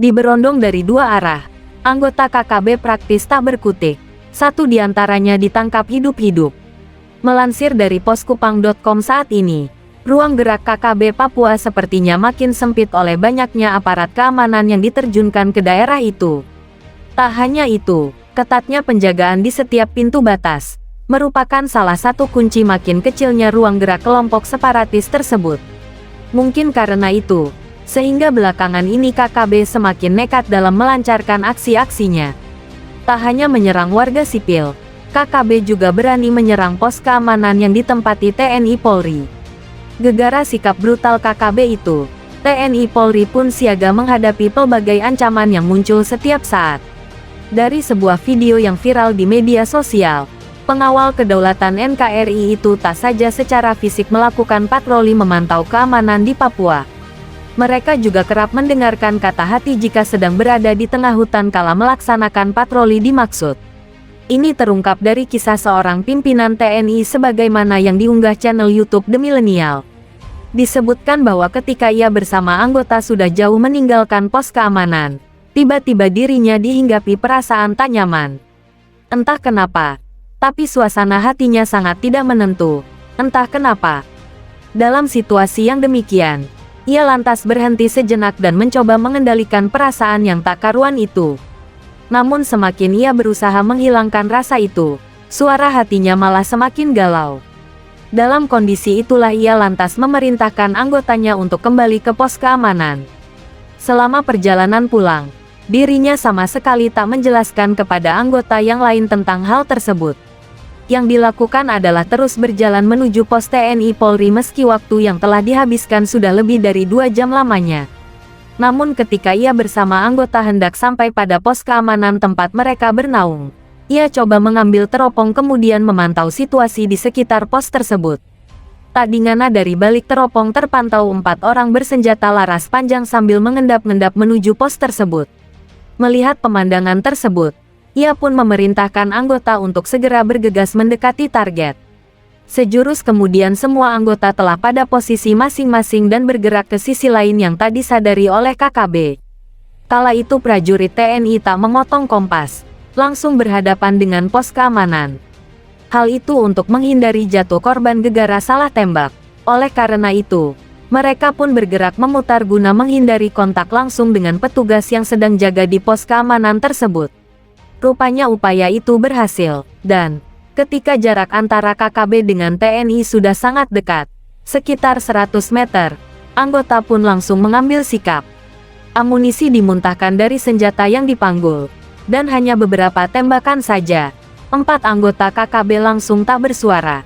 Diberondong dari dua arah, anggota KKB praktis tak berkutik. Satu di antaranya ditangkap hidup-hidup. Melansir dari poskupang.com saat ini, ruang gerak KKB Papua sepertinya makin sempit oleh banyaknya aparat keamanan yang diterjunkan ke daerah itu. Tak hanya itu, ketatnya penjagaan di setiap pintu batas merupakan salah satu kunci makin kecilnya ruang gerak kelompok separatis tersebut. Mungkin karena itu, sehingga belakangan ini KKB semakin nekat dalam melancarkan aksi-aksinya. Tak hanya menyerang warga sipil, KKB juga berani menyerang pos keamanan yang ditempati TNI Polri. Gegara sikap brutal KKB itu, TNI Polri pun siaga menghadapi pelbagai ancaman yang muncul setiap saat. Dari sebuah video yang viral di media sosial, pengawal kedaulatan NKRI itu tak saja secara fisik melakukan patroli memantau keamanan di Papua. Mereka juga kerap mendengarkan kata hati jika sedang berada di tengah hutan kala melaksanakan patroli dimaksud. Ini terungkap dari kisah seorang pimpinan TNI sebagaimana yang diunggah channel YouTube The Millennial. Disebutkan bahwa ketika ia bersama anggota sudah jauh meninggalkan pos keamanan, tiba-tiba dirinya dihinggapi perasaan tak nyaman. Entah kenapa, tapi suasana hatinya sangat tidak menentu. Entah kenapa. Dalam situasi yang demikian, ia lantas berhenti sejenak dan mencoba mengendalikan perasaan yang tak karuan itu. Namun semakin ia berusaha menghilangkan rasa itu, suara hatinya malah semakin galau. Dalam kondisi itulah ia lantas memerintahkan anggotanya untuk kembali ke pos keamanan. Selama perjalanan pulang, dirinya sama sekali tak menjelaskan kepada anggota yang lain tentang hal tersebut. Yang dilakukan adalah terus berjalan menuju pos TNI Polri meski waktu yang telah dihabiskan sudah lebih dari 2 jam lamanya. Namun ketika ia bersama anggota hendak sampai pada pos keamanan tempat mereka bernaung, ia coba mengambil teropong kemudian memantau situasi di sekitar pos tersebut. Tak dingana dari balik teropong terpantau 4 orang bersenjata laras panjang sambil mengendap-endap menuju pos tersebut. Melihat pemandangan tersebut, ia pun memerintahkan anggota untuk segera bergegas mendekati target. Sejurus kemudian semua anggota telah pada posisi masing-masing dan bergerak ke sisi lain yang tak disadari oleh KKB. Kala itu prajurit TNI tak memotong kompas, langsung berhadapan dengan pos keamanan. Hal itu untuk menghindari jatuh korban gegara salah tembak. Oleh karena itu, mereka pun bergerak memutar guna menghindari kontak langsung dengan petugas yang sedang jaga di pos keamanan tersebut. Rupanya upaya itu berhasil, dan ketika jarak antara KKB dengan TNI sudah sangat dekat, sekitar 100 meter, anggota pun langsung mengambil sikap. Amunisi dimuntahkan dari senjata yang dipanggul, dan hanya beberapa tembakan saja, 4 anggota KKB langsung tak bersuara.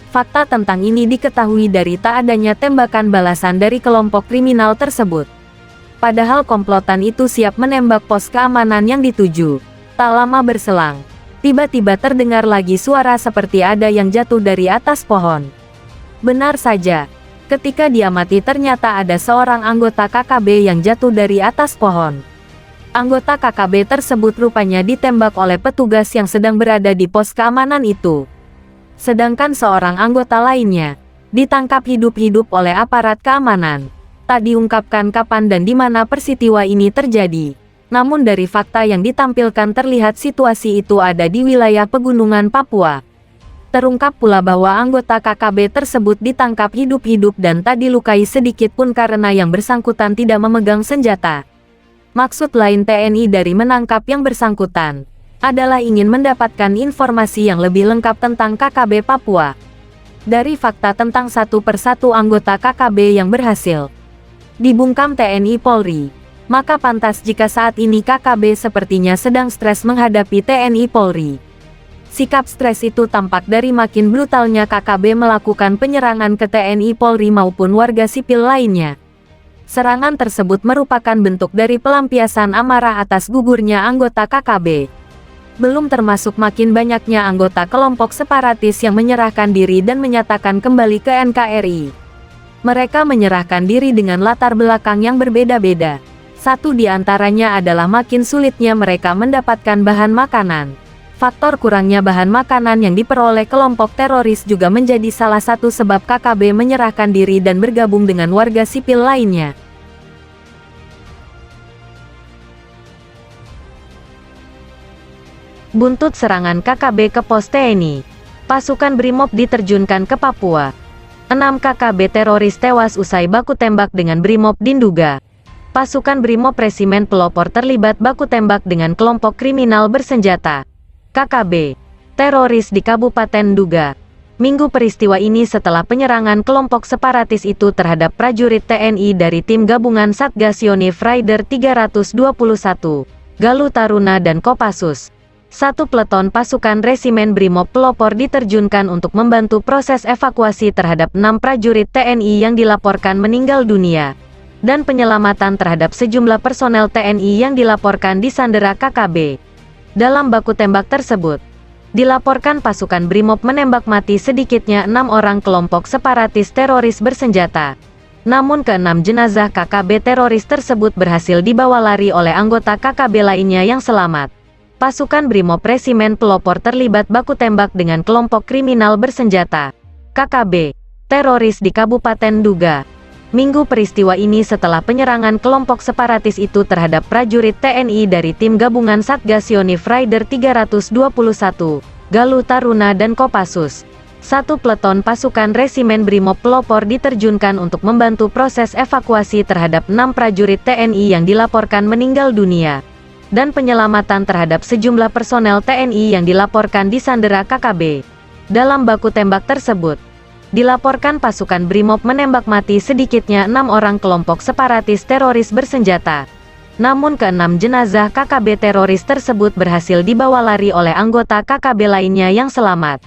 Fakta tentang ini diketahui dari tak adanya tembakan balasan dari kelompok kriminal tersebut. Padahal komplotan itu siap menembak pos keamanan yang dituju. Tak lama berselang, tiba-tiba terdengar lagi suara seperti ada yang jatuh dari atas pohon. Benar saja, ketika diamati ternyata ada seorang anggota KKB yang jatuh dari atas pohon. Anggota KKB tersebut rupanya ditembak oleh petugas yang sedang berada di pos keamanan itu. Sedangkan seorang anggota lainnya ditangkap hidup-hidup oleh aparat keamanan. Tak diungkapkan kapan dan di mana peristiwa ini terjadi. Namun dari fakta yang ditampilkan terlihat situasi itu ada di wilayah pegunungan Papua. Terungkap pula bahwa anggota KKB tersebut ditangkap hidup-hidup dan tak dilukai sedikit pun karena yang bersangkutan tidak memegang senjata. Maksud lain TNI dari menangkap yang bersangkutan adalah ingin mendapatkan informasi yang lebih lengkap tentang KKB Papua. Dari fakta tentang satu persatu anggota KKB yang berhasil dibungkam TNI Polri, maka pantas jika saat ini KKB sepertinya sedang stres menghadapi TNI Polri. Sikap stres itu tampak dari makin brutalnya KKB melakukan penyerangan ke TNI Polri maupun warga sipil lainnya. Serangan tersebut merupakan bentuk dari pelampiasan amarah atas gugurnya anggota KKB. Belum termasuk makin banyaknya anggota kelompok separatis yang menyerahkan diri dan menyatakan kembali ke NKRI. Mereka menyerahkan diri dengan latar belakang yang berbeda-beda. Satu di antaranya adalah makin sulitnya mereka mendapatkan bahan makanan. Faktor kurangnya bahan makanan yang diperoleh kelompok teroris juga menjadi salah satu sebab KKB menyerahkan diri dan bergabung dengan warga sipil lainnya. Buntut serangan KKB ke pos TNI. Pasukan Brimob diterjunkan ke Papua. 6 KKB teroris tewas usai baku tembak dengan Brimob di Nduga. Pasukan Brimob Resimen Pelopor terlibat baku tembak dengan kelompok kriminal bersenjata KKB teroris di Kabupaten Nduga. Minggu peristiwa ini setelah penyerangan kelompok separatis itu terhadap prajurit TNI dari tim gabungan Satgas Yonif Raider 321, Galuh Taruna dan Kopassus. 1 peleton pasukan Resimen Brimob Pelopor diterjunkan untuk membantu proses evakuasi terhadap 6 prajurit TNI yang dilaporkan meninggal dunia, dan penyelamatan terhadap sejumlah personel TNI yang dilaporkan disandera KKB. Dalam baku tembak tersebut, dilaporkan pasukan Brimob menembak mati sedikitnya 6 orang kelompok separatis teroris bersenjata. Namun ke-6 jenazah KKB teroris tersebut berhasil dibawa lari oleh anggota KKB lainnya yang selamat. Pasukan Brimob Resimen Pelopor terlibat baku tembak dengan kelompok kriminal bersenjata KKB teroris di Kabupaten Nduga. Minggu peristiwa ini setelah penyerangan kelompok separatis itu terhadap prajurit TNI dari tim gabungan Satgas Yonif Raider 321, Galuh Taruna dan Kopassus. 1 peleton pasukan Resimen Brimob Pelopor diterjunkan untuk membantu proses evakuasi terhadap 6 prajurit TNI yang dilaporkan meninggal dunia, dan penyelamatan terhadap sejumlah personel TNI yang dilaporkan disandera KKB. Dalam baku tembak tersebut, dilaporkan pasukan Brimob menembak mati sedikitnya 6 orang kelompok separatis teroris bersenjata. Namun ke-6 jenazah KKB teroris tersebut berhasil dibawa lari oleh anggota KKB lainnya yang selamat.